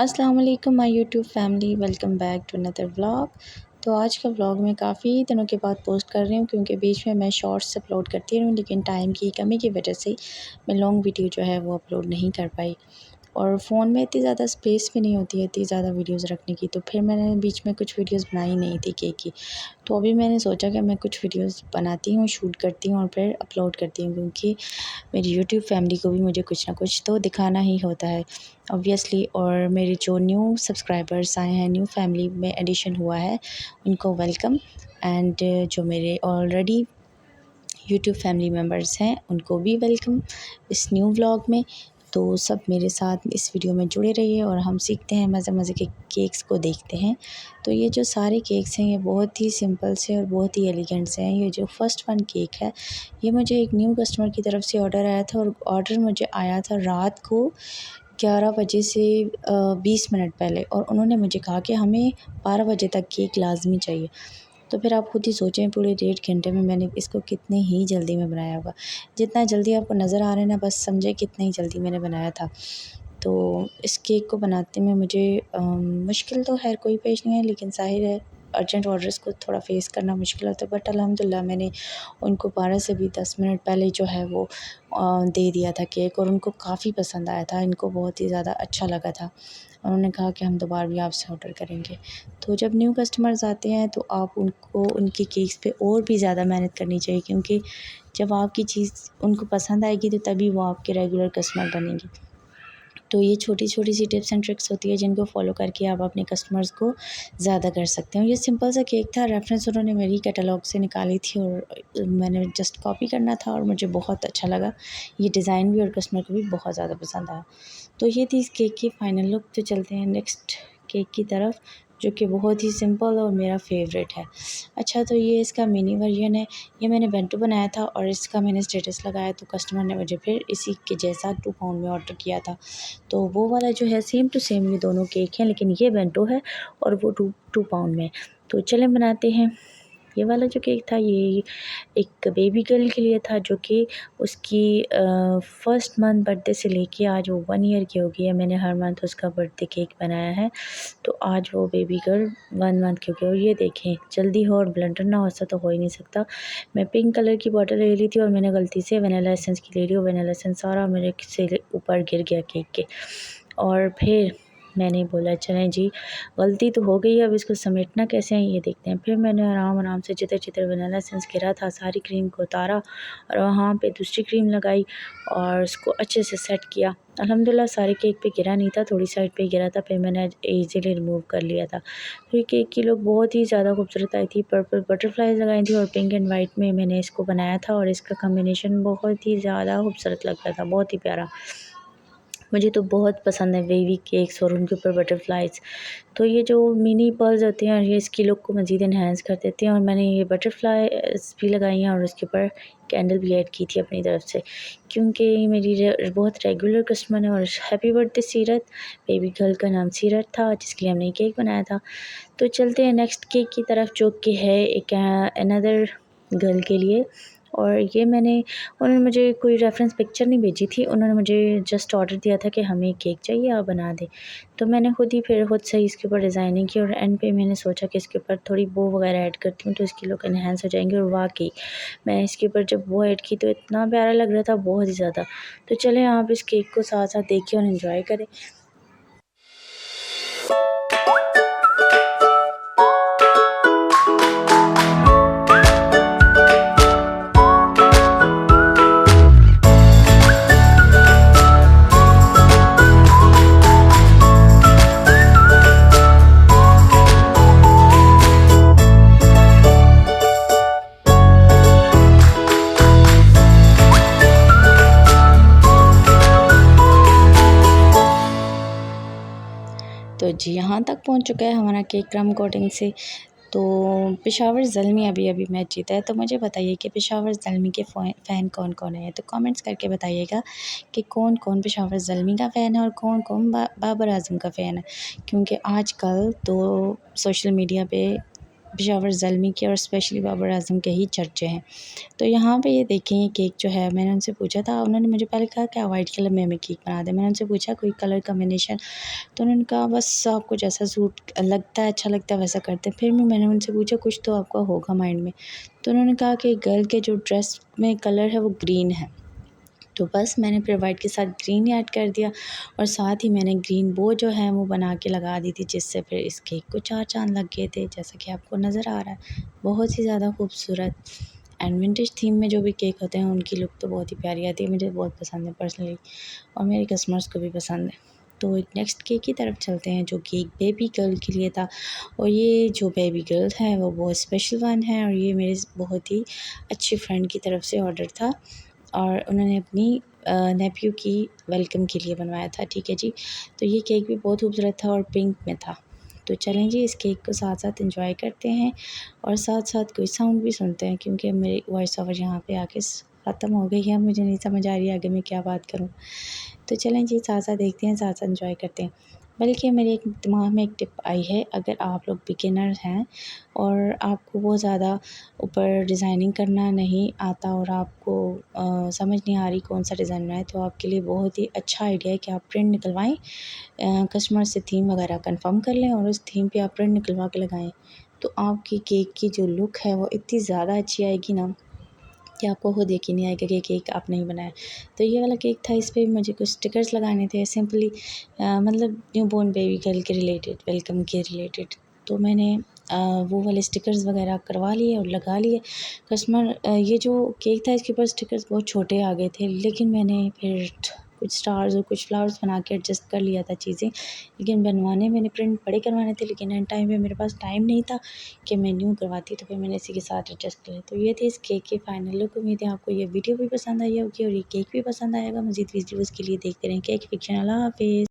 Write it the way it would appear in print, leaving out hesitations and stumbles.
अस्सलाम वालेकुम my YouTube family, welcome back to another vlog. तो आज का व्लॉग मैं काफ़ी दिनों के बाद पोस्ट कर रही हूँ क्योंकि बीच में मैं शॉर्ट्स अपलोड करती रहूँ, लेकिन टाइम की कमी की वजह से मैं लॉन्ग वीडियो जो है वो अपलोड नहीं कर पाई। और फ़ोन में इतनी ज़्यादा स्पेस भी नहीं होती है इतनी ज़्यादा वीडियोस रखने की, तो फिर मैंने बीच में कुछ वीडियोस बनाई नहीं थी केक की। तो अभी मैंने सोचा कि मैं कुछ वीडियोस बनाती हूँ, शूट करती हूँ और फिर अपलोड करती हूँ, क्योंकि मेरी यूट्यूब फैमिली को भी मुझे कुछ ना कुछ तो दिखाना ही होता है ऑब्वियसली। और मेरे जो न्यू सब्सक्राइबर्स आए हैं, न्यू फैमिली में एडिशन हुआ है, उनको वेलकम। एंड जो मेरे ऑलरेडी यूट्यूब फैमिली मेम्बर्स हैं, उनको भी वेलकम इस न्यू व्लॉग में। तो सब मेरे साथ इस वीडियो में जुड़े रहिए और हम सीखते हैं, मज़े मज़े के केक्स को देखते हैं। तो ये जो सारे केक्स हैं ये बहुत ही सिंपल से और बहुत ही एलिगेंट से हैं। ये जो फर्स्ट वन केक है, ये मुझे एक न्यू कस्टमर की तरफ से ऑर्डर आया था, और ऑर्डर मुझे आया था रात को 11 बजे से 20 मिनट पहले, और उन्होंने मुझे कहा कि हमें 12 बजे तक केक लाजमी चाहिए। तो फिर आप खुद ही सोचें, पूरे 1.5 घंटे में मैंने इसको कितने ही जल्दी में बनाया होगा। जितना जल्दी आपको नज़र आ रहा है ना, बस समझे कितना ही जल्दी मैंने बनाया था। तो इस केक को बनाते में मुझे मुश्किल तो खैर कोई पेश नहीं है, लेकिन ज़ाहिर है अर्जेंट ऑर्डर्स को थोड़ा फ़ेस करना मुश्किल होता है। बट अल्हम्दुलिल्लाह मैंने उनको 12 से भी 10 मिनट पहले जो है वो दे दिया था केक, और उनको काफ़ी पसंद आया था। इनको बहुत ही ज़्यादा अच्छा लगा था। उन्होंने कहा कि हम दोबारा भी आपसे ऑर्डर करेंगे। तो जब न्यू कस्टमर्स आते हैं तो आप उनको उनके केक्स पे और भी ज़्यादा मेहनत करनी चाहिए, क्योंकि जब आपकी चीज़ उनको पसंद आएगी तो तभी वो आपके रेगुलर कस्टमर बनेंगे। तो ये छोटी-छोटी सी टिप्स एंड ट्रिक्स होती है जिनको फॉलो करके आप अपने कस्टमर्स को ज़्यादा कर सकते हो। ये सिंपल सा केक था, रेफ़रेंस उन्होंने मेरी कैटलॉग से निकाली थी, और मैंने जस्ट कॉपी करना था और मुझे बहुत अच्छा लगा ये डिज़ाइन भी, और कस्टमर को भी बहुत ज़्यादा पसंद आया। तो ये थी इस केक की फ़ाइनल लुक। तो चलते हैं नेक्स्ट केक की तरफ, जो कि बहुत ही सिंपल और मेरा फ़ेवरेट है। अच्छा, तो ये इसका मिनी वर्जन है। ये मैंने बेंटो बनाया था और इसका मैंने स्टेटस लगाया, तो कस्टमर ने मुझे फिर इसी के जैसा 2 पाउंड में ऑर्डर किया था। तो वो वाला जो है सेम टू सेम ये दोनों केक हैं, लेकिन ये बेंटो है और वो 2 पाउंड में। तो चलें बनाते हैं। ये वाला जो केक था ये एक बेबी गर्ल के लिए था, जो कि उसकी फर्स्ट मंथ बर्थडे से लेके आज वो 1 ईयर की हो गई है। मैंने हर मंथ उसका बर्थडे केक बनाया है, तो आज वो बेबी गर्ल 1 मंथ की हो गई। और ये देखें, जल्दी हो और ब्लेंडर ना हो, ऐसा तो हो ही नहीं सकता। मैं पिंक कलर की बॉटल ले ली थी और मैंने गलती से वनीला एसेंस की ले ली, और वनीला एसेंस सारा मेरे से ऊपर गिर गया केक के। और फिर मैंने बोला चलें जी, गलती तो हो गई है, अब इसको समेटना कैसे है ये देखते हैं। फिर मैंने आराम से चितर वनीला एसेंस गिरा था, सारी क्रीम को उतारा और वहाँ पे दूसरी क्रीम लगाई और उसको अच्छे से सेट किया। अल्हम्दुलिल्लाह सारे केक पे गिरा नहीं था, थोड़ी साइड पे गिरा था, फिर मैंने ईज़िली रिमूव कर लिया था। तो ये केक की लुक बहुत ही ज़्यादा खूबसूरत आई थी। पर्पल बटरफ्लाइज लगाई थी और पिंक एंड वाइट में मैंने इसको बनाया था, और इसका कॉम्बिनेशन बहुत ही ज़्यादा खूबसूरत लग रहा था, बहुत ही प्यारा। मुझे तो बहुत पसंद है वेवी केक्स और उनके ऊपर बटरफ्लाइज। तो ये जो मिनी पर्ल्स होते हैं ये इसकी लुक को मज़ीद इन्हेंस कर देते हैं, और मैंने ये बटरफ्लाइज भी लगाई हैं और उसके ऊपर कैंडल भी ऐड की थी अपनी तरफ से, क्योंकि मेरी बहुत रेगुलर कस्टमर है। और हैप्पी बर्थडे सीरत, बेबी गर्ल का नाम सीरत था, जिसके लिए हमने केक बनाया था। तो चलते हैं नेक्स्ट केक की तरफ, जो कि है एक अनदर गर्ल के लिए। और ये उन्होंने मुझे कोई रेफरेंस पिक्चर नहीं भेजी थी, उन्होंने मुझे जस्ट ऑर्डर दिया था कि हमें केक चाहिए, आप बना दें। तो मैंने खुद से इसके ऊपर डिज़ाइनिंग की, और एंड पे मैंने सोचा कि इसके ऊपर थोड़ी बो वगैरह ऐड करती हूँ तो इसकी लुक एनहांस हो जाएंगी। और वाकई मैंने इसके ऊपर जब वो ऐड की तो इतना प्यारा लग रहा था, बहुत ही ज़्यादा। तो चलें आप इस केक को साथ साथ देखिए और इन्जॉय करें। तो जी, यहाँ तक पहुँच चुका है हमारा केक क्रम कोटिंग से। तो पेशावर ज़ल्मी अभी मैच जीता है। तो मुझे बताइए कि पेशावर ज़ल्मी के फ़ैन कौन-कौन है? तो कमेंट्स करके बताइएगा कि कौन-कौन पेशावर ज़ल्मी का फ़ैन है और कौन-कौन बाबर आज़म का फ़ैन है। क्योंकि आजकल तो सोशल मीडिया पे पेशावर ज़ल्मी के और स्पेशली बाबर आज़म के ही चर्चे हैं। तो यहाँ पे ये देखें, ये केक जो है, मैंने उनसे पूछा था, उन्होंने मुझे पहले कहा क्या वाइट कलर में हमें केक बना दें। मैंने उनसे पूछा कोई कलर कॉम्बिनेशन, तो उन्होंने कहा बस आपको जैसा सूट लगता है, अच्छा लगता है वैसा करते हैं। फिर भी मैंने उनसे पूछा कुछ तो आपका होगा माइंड में, तो उन्होंने कहा कि गर्ल के जो ड्रेस में कलर है वो ग्रीन है। तो बस मैंने फिर वाइट के साथ ग्रीन ऐड कर दिया और साथ ही मैंने ग्रीन बो जो है वो बना के लगा दी थी, जिससे फिर इस केक को 4 चाँद लग गए थे, जैसा कि आपको नज़र आ रहा है। बहुत ही ज़्यादा खूबसूरत एंड विंटेज थीम में जो भी केक होते हैं उनकी लुक तो बहुत ही प्यारी आती है, मुझे बहुत पसंद है पर्सनली और मेरे कस्टमर्स को भी पसंद है। तो एक नेक्स्ट केक की तरफ चलते हैं, जो कि एक बेबी गर्ल के लिए था और ये जो बेबी गर्ल है वो बहुत स्पेशल वन है और ये मेरे बहुत ही अच्छी फ्रेंड की तरफ से ऑर्डर था और उन्होंने अपनी नेफ्यू की वेलकम के लिए बनवाया था। ठीक है जी, तो ये केक भी बहुत खूबसूरत था और पिंक में था। तो चलें जी, इस केक को साथ साथ एंजॉय करते हैं और साथ साथ कोई साउंड भी सुनते हैं, क्योंकि मेरी वॉइस ओवर यहाँ पे आके ख़त्म हो गई है, मुझे नहीं समझ आ रही है आगे मैं क्या बात करूँ। तो चलें जी, साथ साथ देखते हैं, साथ साथ एंजॉय करते हैं। बल्कि मेरे एक दिमाग में एक टिप आई है, अगर आप लोग बिगिनर हैं और आपको बहुत ज़्यादा ऊपर डिज़ाइनिंग करना नहीं आता और आपको समझ नहीं आ रही कौन सा डिज़ाइन बनाए, तो आपके लिए बहुत ही अच्छा आइडिया है कि आप प्रिंट निकलवाएं, कस्टमर से थीम वगैरह कंफर्म कर लें और उस थीम पे आप प्रिंट निकलवा के लगाएं। तो आपकी केक की जो लुक है वो इतनी ज़्यादा अच्छी आएगी ना कि आपको खुद यकीन नहीं आएगा कि केक आपने ही बनाया। तो ये वाला केक था, इस पे भी मुझे कुछ स्टिकर्स लगाने थे सिंपली, मतलब न्यूबॉर्न बेबी गर्ल के रिलेटेड, वेलकम के रिलेटेड। तो मैंने वो वाले स्टिकर्स वगैरह करवा लिए और लगा लिए। कस्टमर ये जो केक था इसके ऊपर स्टिकर्स बहुत छोटे आ गए थे, लेकिन मैंने फिर कुछ स्टार्स और कुछ फ्लावर्स बना के एडजस्ट कर लिया था चीज़ें, लेकिन बनवाने मैंने प्रिंट बड़े करवाने थे, लेकिन एंड टाइम पे मेरे पास टाइम नहीं था कि मैं न्यू करवाती, तो फिर मैंने इसी के साथ एडजस्ट किया। तो ये थे इस केक के फाइनल लुक। उम्मीद है आपको ये वीडियो भी पसंद आई होगी और ये केक भी पसंद आएगा। मज़ीद वीडियोज़ के लिए देखते रहें केक फिक्शन। अल्लाह हाफ़िज़।